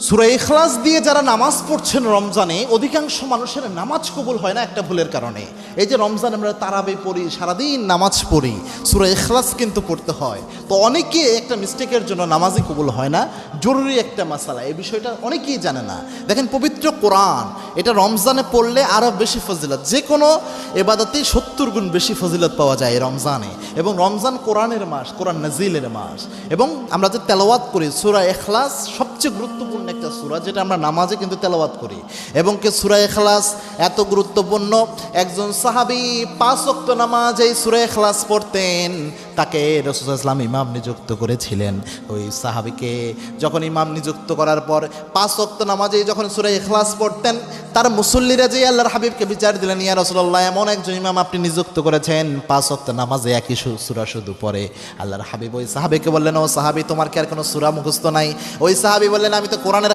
সূরা ইখলাস দিয়ে যারা নামাজ পড়ছেন রমজানে, অধিকাংশ মানুষের নামাজ কবুল হয় না একটা ভুলের কারণে। এই যে রমজানে আমরা তারাবি পড়ি, সারাদিন নামাজ পড়ি, সূরা ইখলাস কিন্তু পড়তে হয়। তো অনেকে একটা মিস্টেকের জন্য নামাজই কবুল হয় না। জরুরি একটা মাসালা, এই বিষয়টা অনেকেই জানে না। দেখেন, পবিত্র কোরআন এটা রমজানে পড়লে আরও বেশি ফজিলত, যে কোনো এবাদতেই 70 গুণ বেশি ফজিলত পাওয়া যায় এই রমজানে। এবং রমজান কোরআনের মাস, কোরআন নাজিলের মাস। এবং আমরা যে তেলাওয়াত করি সূরা ইখলাস সবচেয়ে গুরুত্বপূর্ণ একটা সূরা, যেটা আমরা নামাজে কিন্তু তেলাওয়াত করি। এবং কে সূরা ইখলাস এত গুরুত্বপূর্ণ, একজন সাহাবী 5 ওয়াক্ত নামাজ এই সূরা ইখলাস পড়তেন, তাকে রাসূল সাল্লাল্লাহু আলাইহি ওয়াসাল্লাম ইমাম নিযুক্ত করেছিলেন। ওই সাহাবীকে যখন ইমাম নিযুক্ত করার পর 5 ওয়াক্ত নামাজে যখন সূরা ইখলাস পড়তেন, তার মুসল্লিরা যে আল্লাহর হাবিবকে বিচার দিলেন, ইয়া রাসূলুল্লাহ, এমন একজন ইমাম আপনি নিযুক্ত করেছেন 5 ওয়াক্ত নামাজে একই সূরা শুধু পড়ে। আল্লাহর হাবিব ওই সাহাবীকে বললেন, ও সাহাবী, তোমার কি আর কোনো সূরা মুখস্থ নাই? ওই সাহাবী বললেন, আমি তো কোরআনের